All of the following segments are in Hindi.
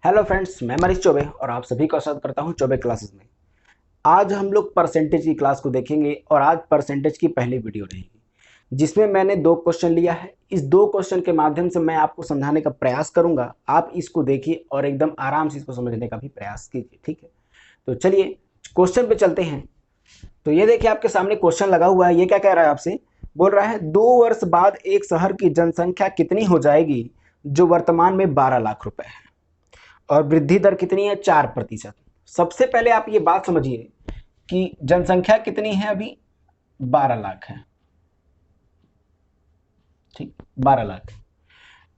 हेलो फ्रेंड्स, मैं मनीष चौबे और आप सभी का स्वागत करता हूं चौबे क्लासेस में। आज हम लोग परसेंटेज की क्लास को देखेंगे और आज परसेंटेज की पहली वीडियो रहेगी जिसमें मैंने 2 क्वेश्चन लिया है। इस 2 क्वेश्चन के माध्यम से मैं आपको समझाने का प्रयास करूंगा। आप इसको देखिए और एकदम आराम से इसको समझने का भी प्रयास कीजिए, ठीक है। तो चलिए क्वेश्चन पे चलते हैं। तो ये देखिए आपके सामने क्वेश्चन लगा हुआ है। ये क्या कह रहा है आपसे, बोल रहा है 2 वर्ष बाद एक शहर की जनसंख्या कितनी हो जाएगी जो वर्तमान में 12 लाख रुपए है और वृद्धि दर कितनी है 4%। सबसे पहले आप ये बात समझिए कि जनसंख्या कितनी है, अभी 12 लाख है, ठीक, 12 लाख।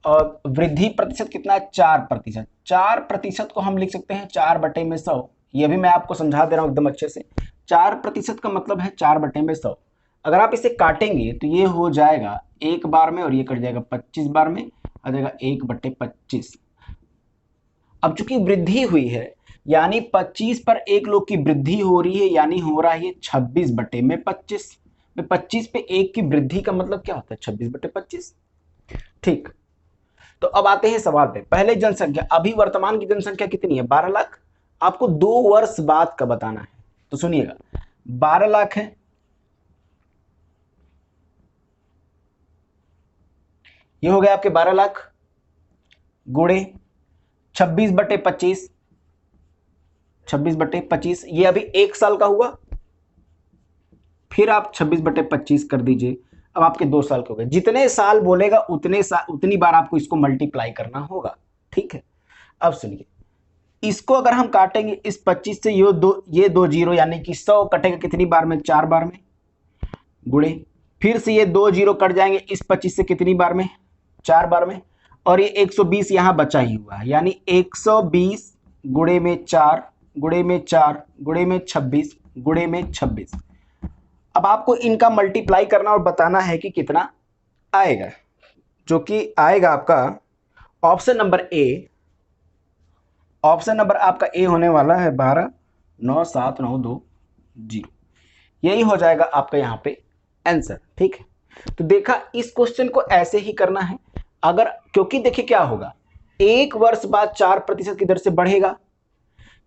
और वृद्धि प्रतिशत कितना है 4%। 4% को हम लिख सकते हैं 4/100। ये भी मैं आपको समझा दे रहा हूं एकदम अच्छे से। 4% का मतलब है 4/100। अगर आप इसे काटेंगे तो ये हो जाएगा एक बार में और ये कट जाएगा 25 बार में, आ जाएगा 1/25। अब चूंकि वृद्धि हुई है यानी 25 पर एक लोग की वृद्धि हो रही है, यानी हो रहा है 26/25 में 25 पे एक की वृद्धि का मतलब क्या होता है 26/25, ठीक। तो अब आते हैं सवाल पे। पहले जनसंख्या, अभी वर्तमान की जनसंख्या कितनी है 12 लाख। आपको 2 वर्ष बाद का बताना है, तो सुनिएगा 12 लाख है, ये हो गया आपके 12 लाख गुणे 26/25। 26/25 ये अभी एक साल का हुआ, फिर आप 26/25 कर दीजिए। अब आपके 2 साल के हो गए। जितने साल बोलेगा उतनी बार आपको इसको मल्टीप्लाई करना होगा, ठीक है। अब सुनिए, इसको अगर हम काटेंगे इस 25 से, ये दो जीरो यानी कि 100 कटेगा कितनी बार में 4 बार में, गुणे फिर से ये 2 जीरो कट जाएंगे इस 25 से कितनी बार में 4 बार में, और ये 120 यहां बचा ही हुआ है, यानी 120 गुणे में 4 गुणे में 4 गुणे में 26 गुणे में 26। अब आपको इनका मल्टीप्लाई करना और बताना है कि कितना आएगा, जो कि आएगा आपका option number A. Option number आपका ए होने वाला है 12,9,7,9,2,0। यही हो जाएगा आपका यहाँ पे आंसर, ठीक है। तो देखा, इस क्वेश्चन को ऐसे ही करना है। अगर, क्योंकि देखिए क्या होगा, एक वर्ष बाद 4% की दर से बढ़ेगा,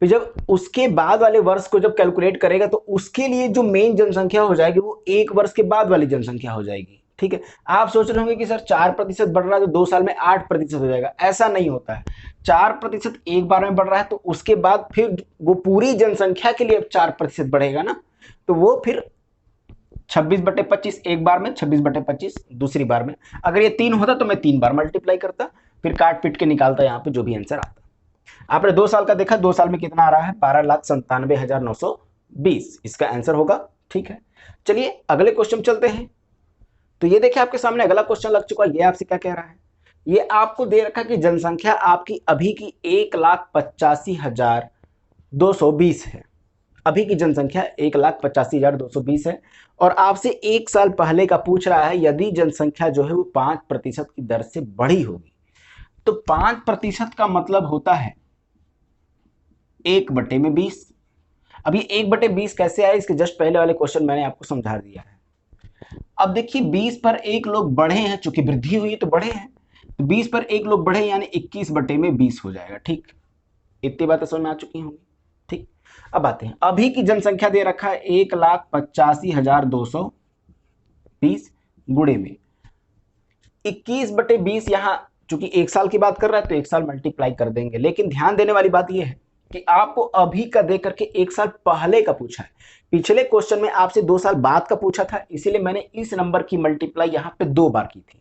फिर जब उसके बाद वाले वर्ष को जब कैलकुलेट करेगा तो उसके लिए जो मेन जनसंख्या हो जाएगी वो एक वर्ष के बाद वाली जनसंख्या हो जाएगी, ठीक है। आप सोच रहे होंगे कि सर 4% बढ़ रहा है तो 2 साल में 8% हो जाएगा। ऐसा नहीं होता है। 4% एक बार में बढ़ रहा है तो उसके बाद फिर वो पूरी जनसंख्या के लिए 4% बढ़ेगा ना, तो वो फिर 26/25 एक बार में, 26/25 दूसरी बार में। अगर ये 3 होता तो मैं 3 बार मल्टीप्लाई करता, फिर काट पीट के निकालता यहाँ पे जो भी आंसर आता। आपने 2 साल का देखा, 2 साल में कितना आ रहा है 12,97,920 इसका आंसर होगा, ठीक है। चलिए अगले क्वेश्चन चलते हैं। तो ये देखिए आपके सामने अगला क्वेश्चन लग चुका है। ये आपसे क्या कह रहा है, ये आपको दे रखा है कि जनसंख्या आपकी अभी की 1,85,220 है। अभी की जनसंख्या 1,85,220 है और आपसे एक साल पहले का पूछ रहा है यदि जनसंख्या जो है वो 5% की दर से बढ़ी होगी। तो 5% का मतलब होता है 1/20। अब ये 1/20 कैसे आया, इसके जस्ट पहले वाले क्वेश्चन मैंने आपको समझा दिया है। अब देखिए 20 पर एक लोग बढ़े हैं, चूंकि वृद्धि हुई है तो बढ़े हैं, तो 20 पर एक लोग बढ़े यानी 21/20 हो जाएगा, ठीक। इतनी बातें समझ में आ चुकी होंगी, ठीक। अब आते हैं, अभी की जनसंख्या दे रखा है 1,85,220 गुणे में 21/20। यहां चूंकि एक साल की बात कर रहा है तो एक साल मल्टीप्लाई कर देंगे, लेकिन ध्यान देने वाली बात यह है कि आपको अभी का दे करके एक साल पहले का पूछा है। पिछले क्वेश्चन में आपसे 2 साल बाद का पूछा था, इसीलिए मैंने इस नंबर की मल्टीप्लाई यहां पे 2 बार की थी।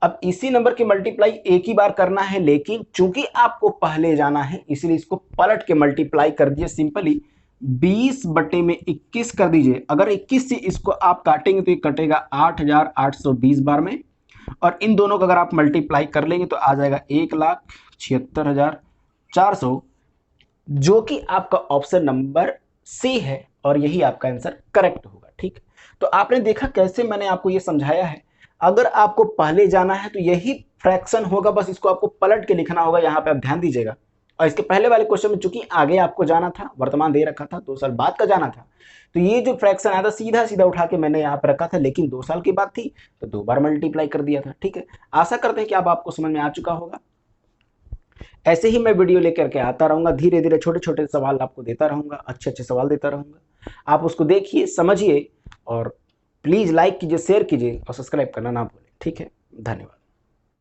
अब इसी नंबर की मल्टीप्लाई एक ही बार करना है, लेकिन चूंकि आपको पहले जाना है इसलिए इसको पलट के मल्टीप्लाई कर दिए सिंपली 20/21 कर दीजिए। अगर 21 से इसको आप काटेंगे तो ये कटेगा 8,820 बार में, और इन दोनों का अगर आप मल्टीप्लाई कर लेंगे तो आ जाएगा 1,76,400, जो कि आपका ऑप्शन नंबर सी है और यही आपका आंसर करेक्ट होगा, ठीक। तो आपने देखा कैसे मैंने आपको ये समझाया है। अगर आपको पहले जाना है तो यही फ्रैक्शन होगा, बस इसको आपको पलट के लिखना होगा, यहाँ पे आप ध्यान दीजिएगा। और इसके पहले वाले क्वेश्चन में चूंकि आगे आपको जाना था, वर्तमान दे रखा था, 2 साल बाद का जाना था, तो ये जो फ्रैक्शन आया था सीधा सीधा उठा के मैंने यहाँ पे रखा था, लेकिन 2 साल की बात थी तो 2 बार मल्टीप्लाई कर दिया था, ठीक है। आशा करते हैं कि अब आपको समझ में आ चुका होगा। ऐसे ही मैं वीडियो लेकर के आता रहूँगा, धीरे धीरे छोटे छोटे सवाल आपको देता रहूँगा, अच्छे अच्छे सवाल देता रहूँगा। आप उसको देखिए, समझिए और प्लीज़ लाइक कीजिए, शेयर कीजिए और सब्सक्राइब करना ना भूलें। ठीक है, धन्यवाद।